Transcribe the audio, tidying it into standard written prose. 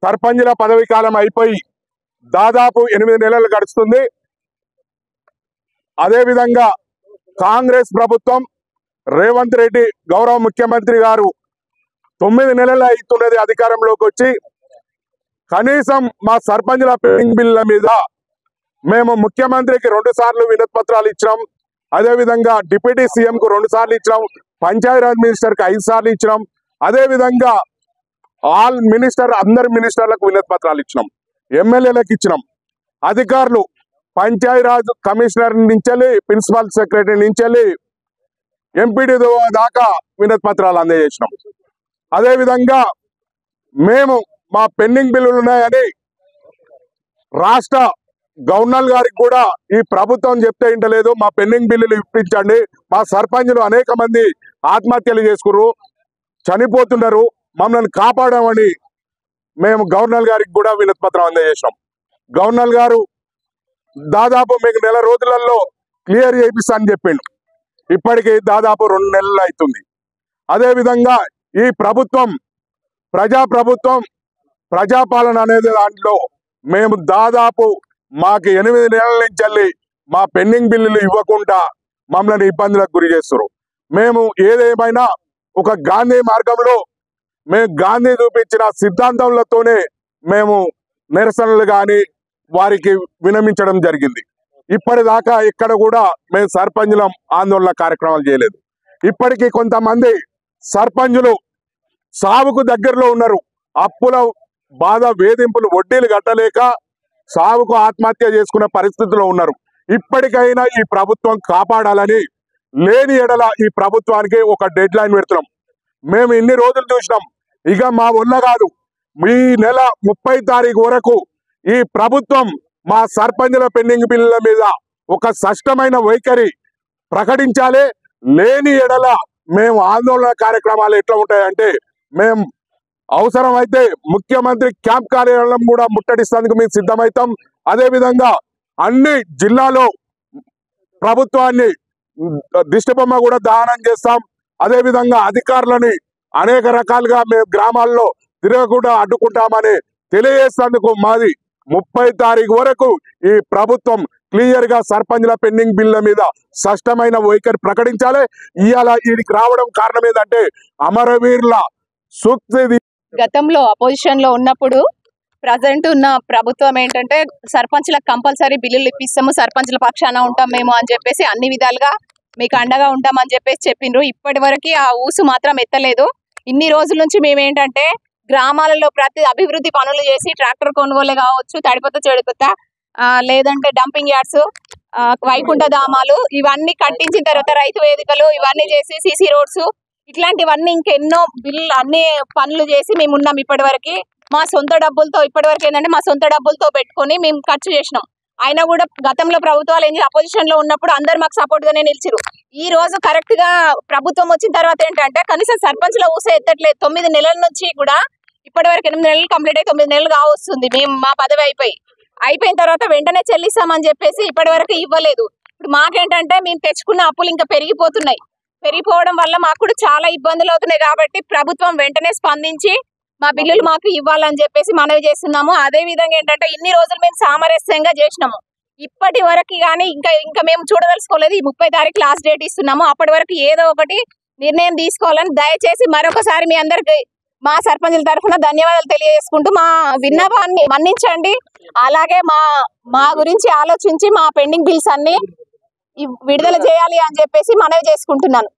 సర్పంచుల పదవి కాలం అయిపోయి దాదాపు 8 నెలలు గడుస్తుంది. అదేవిధంగా కాంగ్రెస్ ప్రభుత్వం రేవంత్ రెడ్డి గౌరవ ముఖ్యమంత్రి గారు 9 నెలలు అవుతున్నది అధికారంలోకి వచ్చి. కనీసం మా సర్పంచుల పెండింగ్ బిల్లుల మీద మేము ముఖ్యమంత్రికి 2 సార్లు వినతి పత్రాలు ఇచ్చినాం. అదేవిధంగా డిప్యూటీ సీఎంకు 2 సార్లు ఇచ్చినాం. పంచాయతీరాజ్ మినిస్టర్కి 5 సార్లు ఇచ్చినాం. అదేవిధంగా ఆల్ మినిస్టర్ అందరి మినిస్టర్లకు వినతి పత్రాలు ఇచ్చినాం. ఎమ్మెల్యేలకు ఇచ్చినాం. అధికారులు పంచాయతీరాజ్ కమిషనర్ నుంచి ప్రిన్సిపల్ సెక్రటరీ నుంచి ఎంపీడీ దాకా వినతి పత్రాలు అందజేసినాం. అదేవిధంగా మేము మా పెండింగ్ బిల్లులు ఉన్నాయని రాష్ట్ర గవర్నర్ గారికి కూడా ఈ ప్రభుత్వం చెప్తే ఇంటలేదు. మా పెండింగ్ బిల్లులు ఇప్పించండి, మా సర్పంచులు అనేక మంది ఆత్మహత్యలు చేసుకున్నారు, చనిపోతున్నారు, మమ్మల్ని కాపాడమని మేము గవర్నర్ గారికి కూడా వినతి పత్రం అందజేసినాం. గవర్నర్ గారు దాదాపు మీకు 1 నెల రోజులలో క్లియర్ చేయిస్తా అని చెప్పిండు. ఇప్పటికి దాదాపు 2 నెలలు అవుతుంది. అదేవిధంగా ఈ ప్రభుత్వం ప్రజాప్రభుత్వం ప్రజాపాలన అనేది దాంట్లో మేము దాదాపు మాకు 8 నెలల నుంచి మా పెండింగ్ బిల్లులు ఇవ్వకుండా మమ్మల్ని ఇబ్బందులకు గురి చేస్తారు. మేము ఏదేమైనా ఒక గాంధీ మార్గంలో మేము గాంధీ చూపించిన సిద్ధాంతాలతోనే మేము నిరసనలు కానీ వారికి వినమించడం జరిగింది. ఇప్పటిదాకా ఇక్కడ కూడా మేము సర్పంచుల ఆందోళన కార్యక్రమాలు చేయలేదు. ఇప్పటికీ కొంతమంది సర్పంచులు సావుకు దగ్గరలో ఉన్నారు. అప్పుల బాధ, వేధింపులు, వడ్డీలు కట్టలేక సావుకు ఆత్మహత్య చేసుకునే పరిస్థితిలో ఉన్నారు. ఇప్పటికైనా ఈ ప్రభుత్వం కాపాడాలని, లేని ఎడల ఈ ప్రభుత్వానికి ఒక డెడ్ లైన్ పెడుతున్నాం. మేము ఇన్ని రోజులు చూసినాం, ఇక మా వల్ల కాదు. ఈ నెల 30 తారీఖు వరకు ఈ ప్రభుత్వం మా సర్పంచుల పెండింగ్ బిల్లుల మీద ఒక స్పష్టమైన వైఖరి ప్రకటించాలి. లేని ఎడల మేము ఆందోళన కార్యక్రమాలు ఎట్లా ఉంటాయంటే, మేము అవసరమైతే ముఖ్యమంత్రి క్యాంప్ కార్యాలయం కూడా ముట్టడిస్తేందుకు మేము సిద్ధమవుతాం. అదేవిధంగా అన్ని జిల్లాలో ప్రభుత్వాన్ని దిష్టిబొమ్మ కూడా దహనం చేస్తాం. అదేవిధంగా అధికారులని అనేక రకాలుగా మేము గ్రామాల్లో తిరగకుండా అడ్డుకుంటామని తెలియజేసేందుకు మాది 30 తారీఖు వరకు ఈ ప్రభుత్వం క్లియర్ గా సర్పంచుల పెండింగ్ బిల్ల మీద స్పష్టమైన వైఖరి ప్రకటించాలి. ఇవాళ వీడికి రావడం కారణం ఏంటంటే అమరవీరుల సూక్తి. గతంలో అపోజిషన్ లో ఉన్నప్పుడు ప్రజెంట్ ఉన్న ప్రభుత్వం ఏంటంటే సర్పంచులకు కంపల్సరీ బిల్లులు ఇప్పిస్తాము, సర్పంచుల పక్షాన ఉంటాం మేము అని చెప్పేసి అన్ని విధాలుగా మీకు అండగా ఉంటామని చెప్పేసి చెప్పిండ్రు. ఇప్పటి వరకు ఆ ఊసు మాత్రం ఎత్తలేదు. ఇన్ని రోజుల నుంచి మేమేంటంటే గ్రామాలలో ప్రతి అభివృద్ధి పనులు చేసి ట్రాక్టర్ కొనుగోలు కావచ్చు, తడిపొత్త చెడిపొత్త లేదంటే డంపింగ్ యార్డ్స్, వైకుంఠ ధామాలు ఇవన్నీ కట్టించిన తర్వాత రైతు వేదికలు ఇవన్నీ చేసి సీసీ రోడ్స్ ఇట్లాంటివన్నీ ఇంకెన్నో బిల్లు అన్ని పనులు చేసి మేము ఉన్నాం. ఇప్పటి వరకు మా సొంత డబ్బులతో ఇప్పటి ఏంటంటే మా సొంత డబ్బులతో పెట్టుకొని మేము ఖర్చు చేసినాం. అయినా కూడా గతంలో ప్రభుత్వాలు ఏం అపోజిషన్ లో ఉన్నప్పుడు అందరు మాకు సపోర్ట్ గానే నిలిచిరు. ఈ రోజు కరెక్ట్ గా ప్రభుత్వం వచ్చిన తర్వాత ఏంటంటే కనీసం సర్పంచ్ల ఊసే ఎత్తట్లేదు. 9 నెలల నుంచి కూడా ఇప్పటి వరకు 8 నెలలు కంప్లీట్ అయ్యి 9 నెలలు కావస్తుంది. మేము మా పదవి అయిపోయిన తర్వాత వెంటనే చెల్లిస్తామని చెప్పేసి ఇప్పటి వరకు ఇవ్వలేదు. ఇప్పుడు మాకేంటంటే మేము తెచ్చుకున్న అప్పులు ఇంకా పెరిగిపోవడం వల్ల మాకు కూడా చాలా ఇబ్బందులు అవుతున్నాయి. కాబట్టి ప్రభుత్వం వెంటనే స్పందించి మా బిల్లులు మాకు ఇవ్వాలని చెప్పేసి మనవి చేస్తున్నాము. అదే విధంగా ఏంటంటే ఇన్ని రోజులు మేము సామరస్యంగా చేసినాము. ఇప్పటి వరకు కానీ ఇంకా మేము చూడదలుచుకోలేదు. ఈ 30 తారీఖు లాస్ట్ డేట్ ఇస్తున్నాము. అప్పటి వరకు ఏదో ఒకటి నిర్ణయం తీసుకోవాలని దయచేసి మరొకసారి మీ అందరికి మా సర్పంచుల తరఫున ధన్యవాదాలు తెలియజేసుకుంటూ మా విన్నపాన్ని మన్నించండి. అలాగే మా గురించి ఆలోచించి మా పెండింగ్ బిల్స్ అన్ని విడుదల చేయాలి అని చెప్పేసి మనవి చేసుకుంటున్నాను.